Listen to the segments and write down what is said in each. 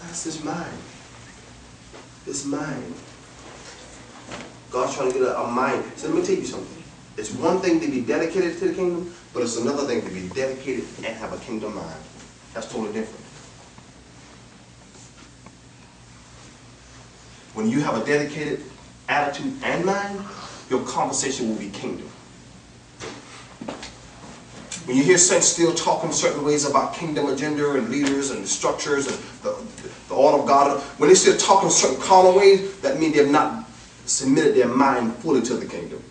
That's his mind. His mind. God's trying to get a mind. So let me tell you something. It's one thing to be dedicated to the kingdom, but it's another thing to be dedicated and have a kingdom mind. That's totally different. When you have a dedicated attitude and mind, your conversation will be kingdom. When you hear saints still talking certain ways about kingdom agenda and leaders and the structures and the order of God, when they still talking certain carnal ways, that means they have not submitted their mind fully to the kingdom.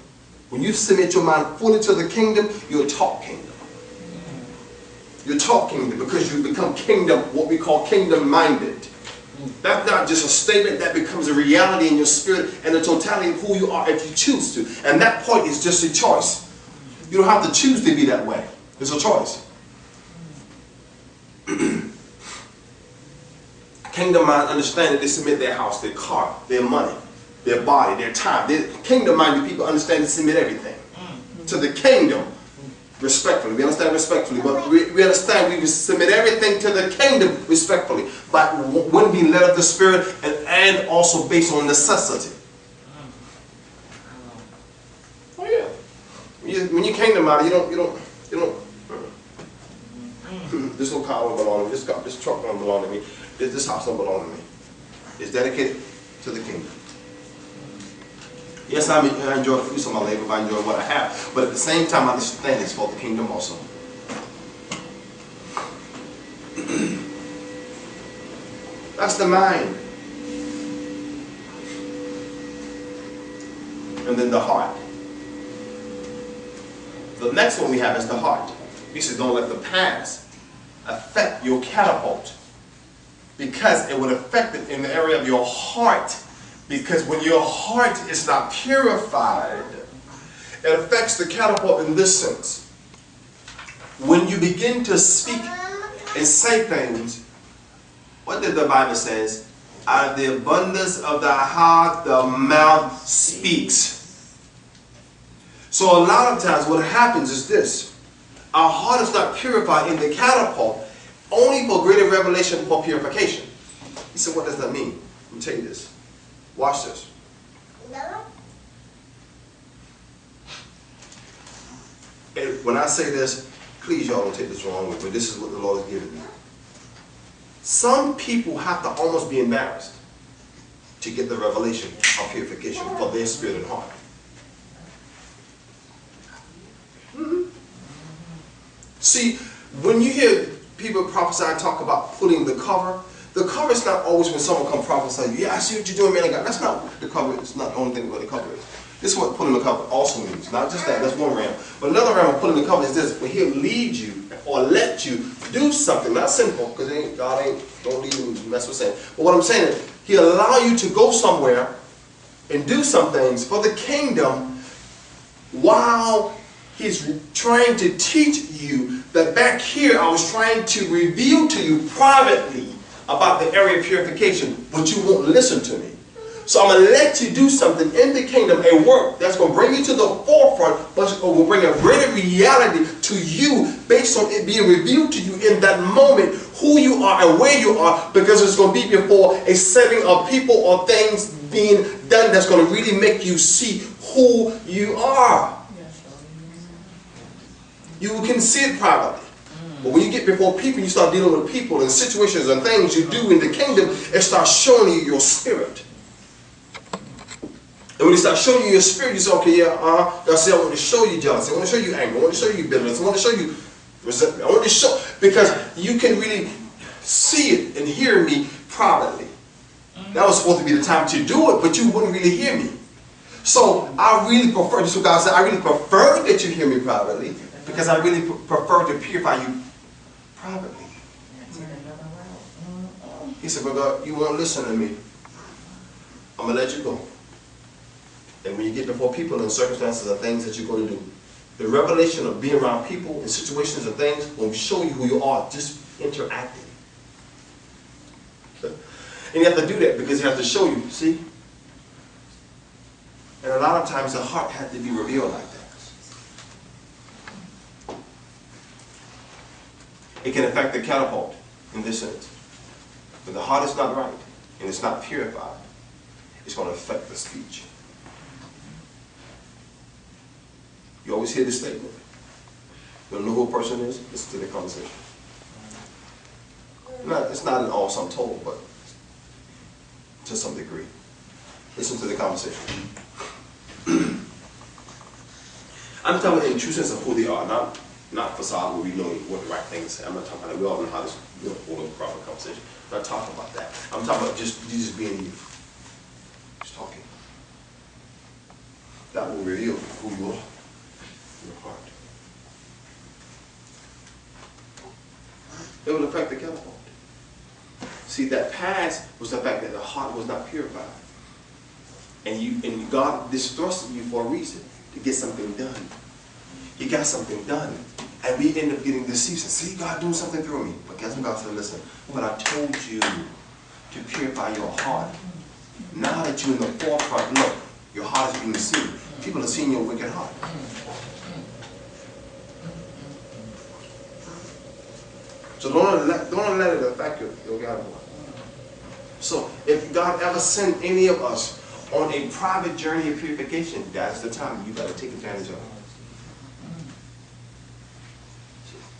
When you submit your mind fully to the kingdom, you'll talk kingdom. You'll talk kingdom because you become kingdom, what we call kingdom-minded. That's not just a statement, that becomes a reality in your spirit and the totality of who you are if you choose to. And that point is just a choice. You don't have to choose to be that way. It's a choice. Kingdom mind understand that they submit their house, their car, their money, their body, their time. Kingdom minded people understand they submit everything to the kingdom respectfully. We understand respectfully, but we understand we submit everything to the kingdom respectfully, but when being led of the Spirit and also based on necessity. Oh yeah. When you kingdom minded, you don't. This little car don't belong to me. This truck don't belong to me. This house don't belong to me. It's dedicated to the kingdom. Yes, I enjoy the fruits of my labor, I enjoy what I have. But at the same time, I understand it's for the kingdom also. That's the mind. And then the heart. The next one we have is the heart. He says, don't let the past affect your catapult, because it would affect it in the area of your heart. Because when your heart is not purified, it affects the catapult in this sense. When you begin to speak and say things, what did the Bible says? Out of the abundance of the heart, the mouth speaks. So a lot of times what happens is this. Our heart is not purified in the catapult, only for greater revelation for purification. He said, what does that mean? Let me tell you this. Watch this. And when I say this, please y'all don't take this wrong with me, but this is what the Lord has given me. Some people have to almost be embarrassed to get the revelation of purification for their spirit and heart. See, when you hear people prophesy and talk about putting the cover is not always when someone comes prophesy. Yeah, I see what you're doing, man of God. That's not the cover. It's not the only thing what the cover is. This is what putting the cover also means. Not just that. That's one realm. But another realm of putting the cover is this: when He'll lead you or let you do something. Not simple, because God don't lead you. That's what I'm saying. But what I'm saying is, He'll allow you to go somewhere and do some things for the kingdom while He's trying to teach you that back here I was trying to reveal to you privately about the area of purification, but you won't listen to me. So I'm going to let you do something in the kingdom, a work that's going to bring you to the forefront, but it will bring a greater reality to you based on it being revealed to you in that moment, who you are and where you are, because it's going to be before a setting of people or things being done that's going to really make you see who you are. You can see it privately. But when you get before people, you start dealing with people and situations and things you do in the kingdom, it starts showing you your spirit. And when it starts showing you your spirit, you say, okay, God said, I want to show you jealousy. I want to show you anger. I want to show you bitterness. I want to show you resentment. I want to show, because you can really see it and hear me privately. That was supposed to be the time to do it, but you wouldn't really hear me. So I really prefer, this is what God said, I really prefer that you hear me privately, because I really prefer to purify you privately. He said, but God, you won't listen to me. I'm going to let you go. And when you get before people and circumstances and things that you're going to do, the revelation of being around people and situations and things will show you who you are, just interacting. And you have to do that because you have to show you, see? And a lot of times the heart has to be revealed like that. It can affect the catapult in this sense. When the heart is not right and it's not purified, it's going to affect the speech. You always hear this statement. You don't know who a person is? Listen to the conversation. It's not an all sum total, but to some degree. Listen to the conversation. I'm talking about in true sense of who they are, not facade where we know what the right thing is. I'm not talking about that. We all know how to hold a proper conversation. I'm not talking about that. I'm talking about just being you. Just talking. That will reveal who you are in your heart. It will affect the catapult. See, that past was the fact that the heart was not purified. And God distrusted you for a reason, to get something done. You got something done. And we end up getting deceived. See, God doing something through me. But guess what God said? Listen, but I told you to purify your heart. Now that you're in the forefront, look, your heart is being seen. People are seeing your wicked heart. So don't let it affect your God. So if God ever sent any of us on a private journey of purification, that's the time you got to take advantage of it.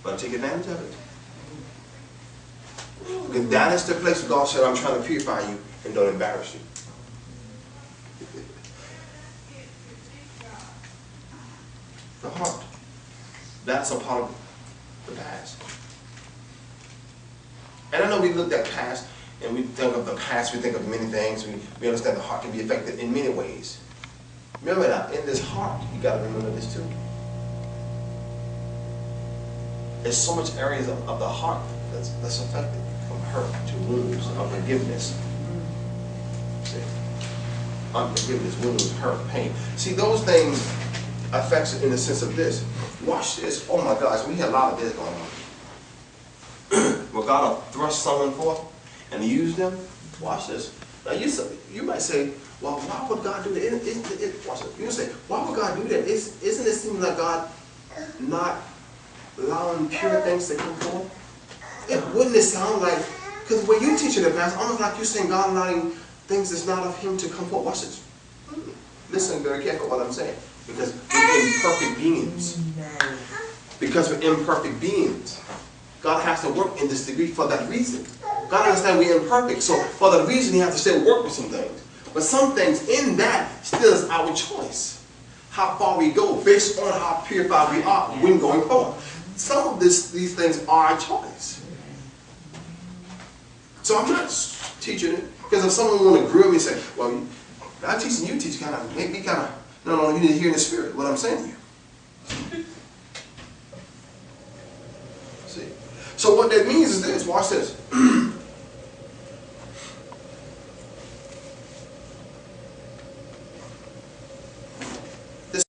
But take advantage of it. Because that is the place where God said, I'm trying to purify you and don't embarrass you. The heart. That's a part of the past. And I know we looked at past, and we think of the past, we think of many things. We understand the heart can be affected in many ways. Remember that, in this heart, you got to remember this too. There's so much areas of the heart that's affected, from hurt to wounds, unforgiveness. See? Unforgiveness, wounds, hurt, pain. See, those things affects it in the sense of this. Watch this. Oh my gosh, we have a lot of this going on. Where God will thrust someone forth and use them. Watch this. Now you might say, well, why would God do that? Watch this. You say, why would God do that? Isn't it seem like God not allowing pure things to come forth? Wouldn't it sound like, because when you teach in the past, almost like you're saying God allowing things that's not of Him to come forth. Watch this. Listen very carefully what I'm saying. Because we're imperfect beings. Because we're imperfect beings. God has to work in this degree for that reason. God understands we're imperfect. So for that reason, He has to still work with some things. But some things in that still is our choice. How far we go based on how purified we are when going forward. Some of these things are our choice. So I'm not teaching it. Because if someone want to grill me and say, well, I'm teaching you, teach kind of, make me kind of, no, you need to hear in the spirit what I'm saying to you. See? So what that means is this, watch this.